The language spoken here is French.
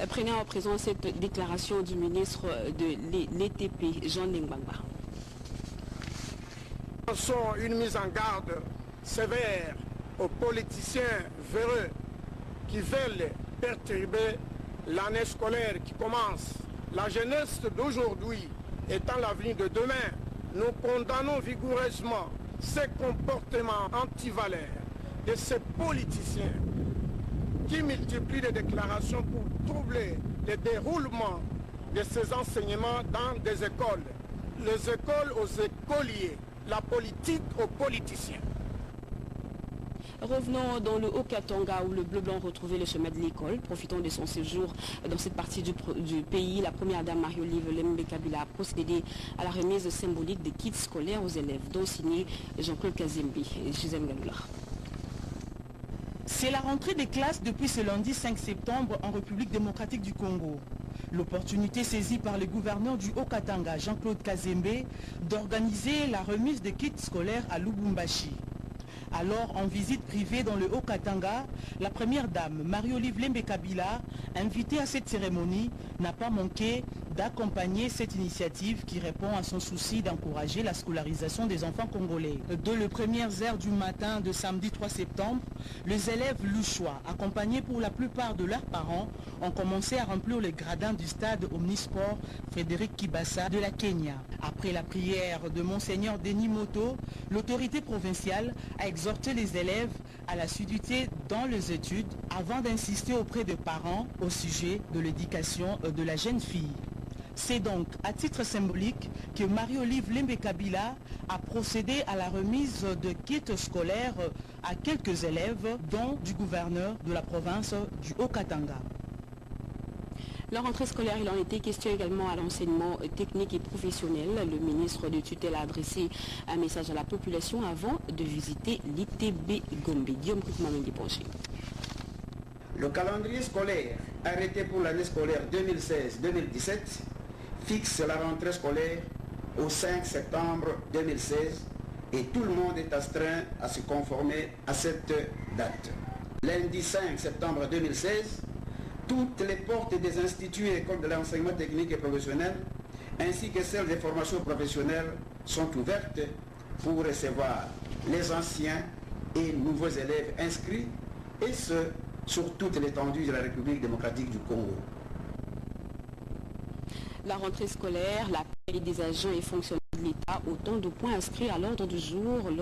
Prenant en présent cette déclaration du ministre de l'ETP, Jean Lingbangba. Nous lançons une mise en garde sévère aux politiciens véreux qui veulent perturber l'année scolaire qui commence. La jeunesse d'aujourd'hui étant l'avenir de demain, nous condamnons vigoureusement ces comportements antivaleurs de ces politiciens qui multiplient les déclarations pour troubler le déroulement de ces enseignements dans des écoles. Les écoles aux écoliers, la politique aux politiciens. Revenons dans le Haut-Katanga où le bleu-blanc retrouvait le chemin de l'école. Profitant de son séjour dans cette partie du pays, la première dame Marie-Olive Lembe Kabila a procédé à la remise symbolique des kits scolaires aux élèves, dont signé Jean-Claude Kazembe et Gisèle Galoula. C'est la rentrée des classes depuis ce lundi 5 septembre en République démocratique du Congo. L'opportunité saisie par le gouverneur du Haut-Katanga, Jean-Claude Kazembe, d'organiser la remise des kits scolaires à Lubumbashi. Alors, en visite privée dans le Haut-Katanga, la première dame, Marie-Olive Lembe Kabila, invitée à cette cérémonie, n'a pas manqué d'accompagner cette initiative qui répond à son souci d'encourager la scolarisation des enfants congolais. Dès les premières heures du matin de samedi 3 septembre, les élèves louchois, accompagnés pour la plupart de leurs parents, ont commencé à remplir les gradins du stade Omnisport Frédéric Kibasa de la Kenya. Après la prière de Monseigneur Denis Moto, l'autorité provinciale a exhorté les élèves à l'assiduité dans les études avant d'insister auprès des parents au sujet de l'éducation de la jeune fille. C'est donc à titre symbolique que Marie-Olive Lembe Kabila a procédé à la remise de kits scolaires à quelques élèves, dont du gouverneur de la province du Haut-Katanga. La rentrée scolaire, il en était question également à l'enseignement technique et professionnel. Le ministre de tutelle a adressé un message à la population avant de visiter l'ITB Gombe. Guillaume Koukmamendi-Ponché. Le calendrier scolaire arrêté pour l'année scolaire 2016-2017 fixe la rentrée scolaire au 5 septembre 2016 et tout le monde est astreint à se conformer à cette date. Lundi 5 septembre 2016, toutes les portes des instituts et écoles de l'enseignement technique et professionnel ainsi que celles des formations professionnelles sont ouvertes pour recevoir les anciens et nouveaux élèves inscrits et ce, sur toute l'étendue de la République démocratique du Congo. La rentrée scolaire, la paie des agents et fonctionnaires de l'État, autant de points inscrits à l'ordre du jour lors